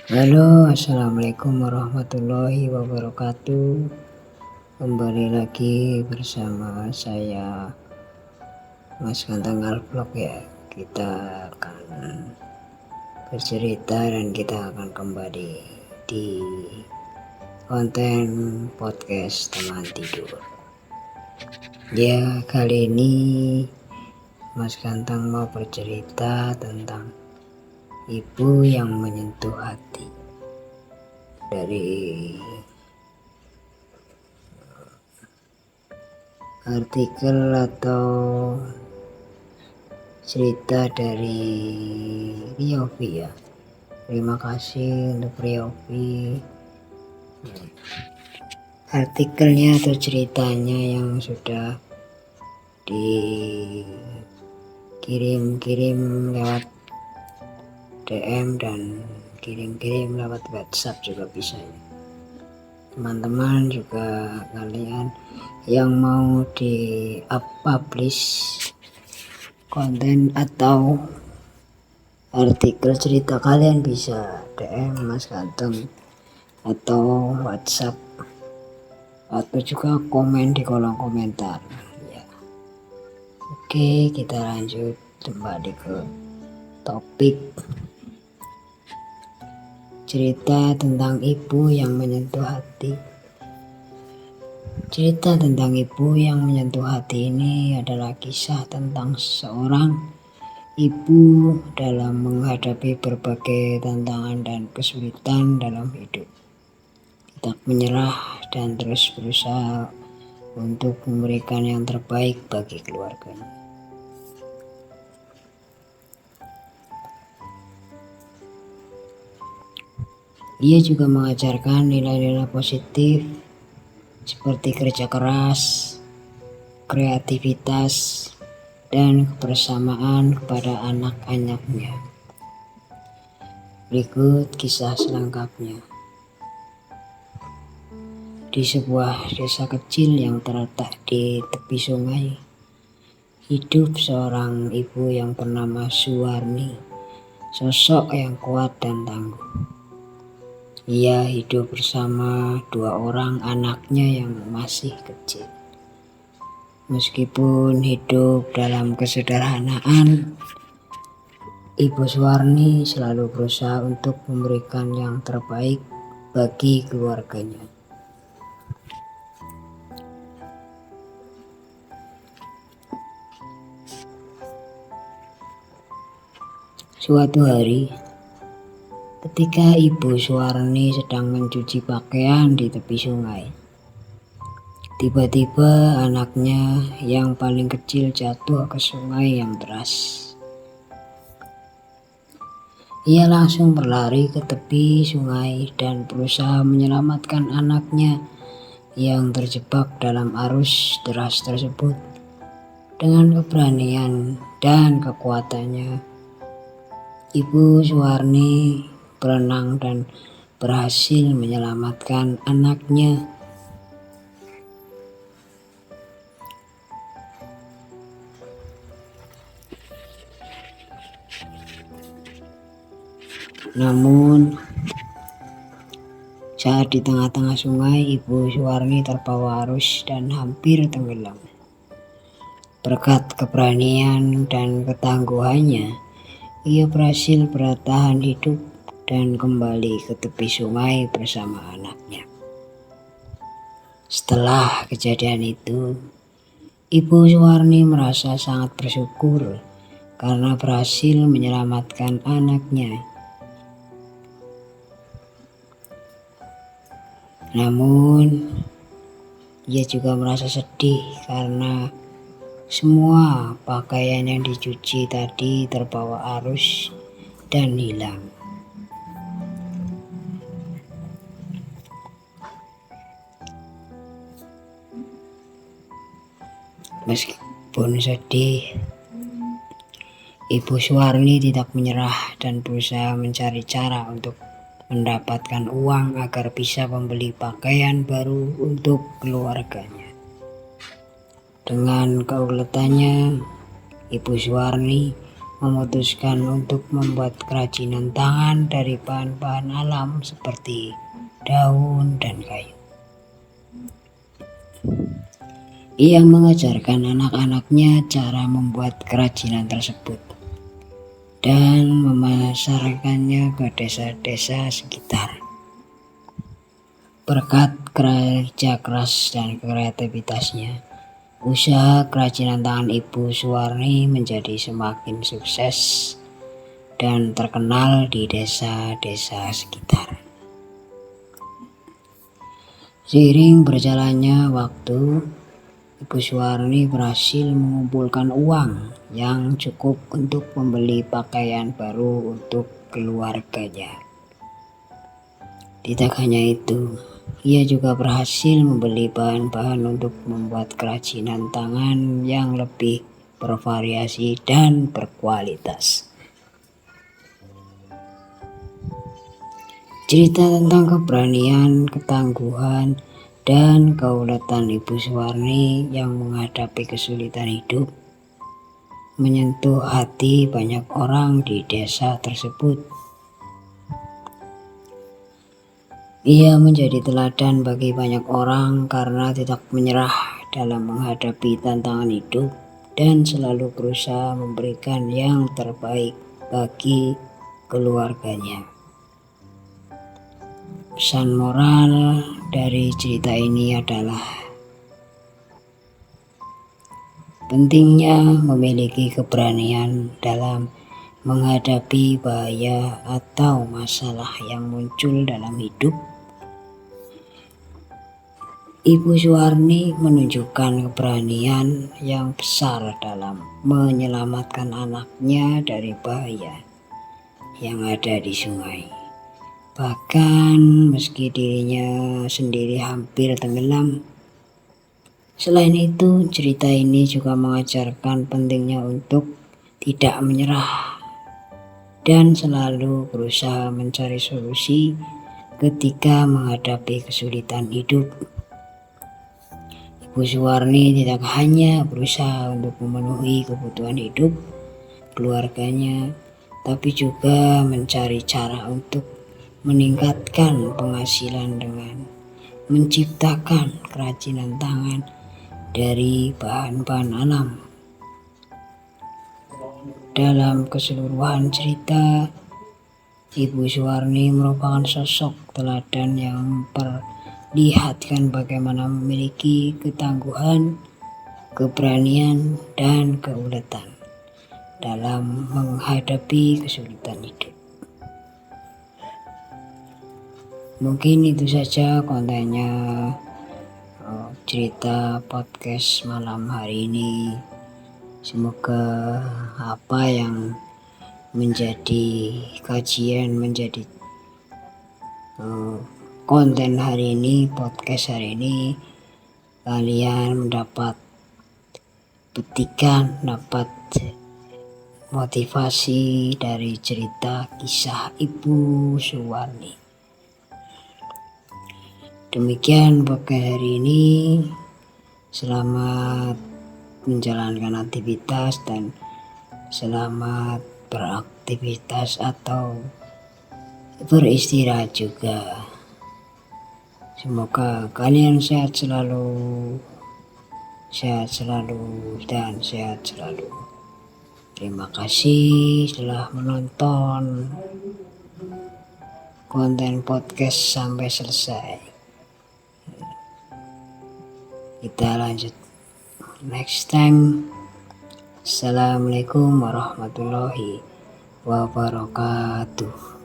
Halo, assalamualaikum warahmatullahi wabarakatuh. Kembali lagi bersama saya Mas Ganteng Vlog ya. Kita akan bercerita dan kita akan kembali di konten podcast teman tidur. Ya, kali ini Mas Ganteng mau bercerita tentang ibu yang menyentuh hati. Dari artikel atau cerita dari Riovi ya. Terima kasih untuk Riovi. Artikelnya atau ceritanya yang sudah dikirim lewat DM dan kirim lewat WhatsApp juga bisa ya. Teman-teman juga kalian yang mau di publish konten atau artikel cerita kalian bisa DM Mas Ganteng atau WhatsApp atau juga komen di kolom komentar ya. Oke, kita lanjut kembali ke topik cerita tentang ibu yang menyentuh hati. Cerita tentang ibu yang menyentuh hati ini adalah kisah tentang seorang ibu dalam menghadapi berbagai tantangan dan kesulitan dalam hidup. Tak menyerah dan terus berusaha untuk memberikan yang terbaik bagi keluarganya. Ia juga mengajarkan nilai-nilai positif seperti kerja keras, kreativitas, dan kebersamaan kepada anak-anaknya. Berikut kisah selengkapnya. Di sebuah desa kecil yang terletak di tepi sungai, hidup seorang ibu yang bernama Suwarni, sosok yang kuat dan tangguh. Ia hidup bersama dua orang anaknya yang masih kecil. Meskipun hidup dalam kesederhanaan, Ibu Suwarni selalu berusaha untuk memberikan yang terbaik bagi keluarganya. Suatu hari, ketika Ibu Suwarni sedang mencuci pakaian di tepi sungai, tiba-tiba anaknya yang paling kecil jatuh ke sungai yang deras. Ia langsung berlari ke tepi sungai dan berusaha menyelamatkan anaknya yang terjebak dalam arus deras tersebut. Dengan keberanian dan kekuatannya, Ibu Suwarni berenang dan berhasil menyelamatkan anaknya. Namun, saat di tengah-tengah sungai, Ibu Suwarni terbawa arus dan hampir tenggelam. Berkat keberanian dan ketangguhannya, ia berhasil bertahan hidup dan kembali ke tepi sungai bersama anaknya. Setelah kejadian itu, Ibu Suwarni merasa sangat bersyukur karena berhasil menyelamatkan anaknya. Namun, ia juga merasa sedih karena semua pakaian yang dicuci tadi terbawa arus dan hilang. Meskipun sedih, Ibu Suwarni tidak menyerah dan berusaha mencari cara untuk mendapatkan uang agar bisa membeli pakaian baru untuk keluarganya. Dengan keuletannya, Ibu Suwarni memutuskan untuk membuat kerajinan tangan dari bahan-bahan alam seperti daun dan kayu. Ia mengajarkan anak-anaknya cara membuat kerajinan tersebut dan memasarkannya ke desa-desa sekitar. Berkat kerja keras dan kreativitasnya, usaha kerajinan tangan Ibu Suwarni menjadi semakin sukses dan terkenal di desa-desa sekitar. Seiring berjalannya waktu, Ibu Suwarni berhasil mengumpulkan uang yang cukup untuk membeli pakaian baru untuk keluarganya. Tidak hanya itu, ia juga berhasil membeli bahan-bahan untuk membuat kerajinan tangan yang lebih bervariasi dan berkualitas. Cerita tentang keberanian, ketangguhan, dan keuletan Ibu Suwarni yang menghadapi kesulitan hidup menyentuh hati banyak orang di desa tersebut. Ia menjadi teladan bagi banyak orang karena tidak menyerah dalam menghadapi tantangan hidup dan selalu berusaha memberikan yang terbaik bagi keluarganya. Pesan moral dari cerita ini adalah pentingnya memiliki keberanian dalam menghadapi bahaya atau masalah yang muncul dalam hidup. Ibu Suwarni menunjukkan keberanian yang besar dalam menyelamatkan anaknya dari bahaya yang ada di sungai. Bahkan meski dirinya sendiri hampir tenggelam. Selain itu, cerita ini juga mengajarkan pentingnya untuk tidak menyerah dan selalu berusaha mencari solusi ketika menghadapi kesulitan hidup. Ibu Suwarni tidak hanya berusaha untuk memenuhi kebutuhan hidup keluarganya, tapi juga mencari cara untuk meningkatkan penghasilan dengan menciptakan kerajinan tangan dari bahan-bahan alam. Dalam keseluruhan cerita, Ibu Suwarni merupakan sosok teladan yang memperlihatkan bagaimana memiliki ketangguhan, keberanian, dan keuletan dalam menghadapi kesulitan hidup. Mungkin itu saja kontennya cerita podcast malam hari ini. Semoga apa yang menjadi kajian, menjadi konten hari ini, podcast hari ini, kalian mendapat petikan, dapat motivasi dari cerita kisah Ibu Suwarni. Demikian podcast hari ini. Selamat menjalankan aktivitas dan selamat beraktivitas atau beristirahat juga. Semoga kalian sehat selalu dan sehat selalu. Terima kasih telah menonton konten podcast sampai selesai. Kita lanjut next time. Assalamualaikum warahmatullahi wabarakatuh.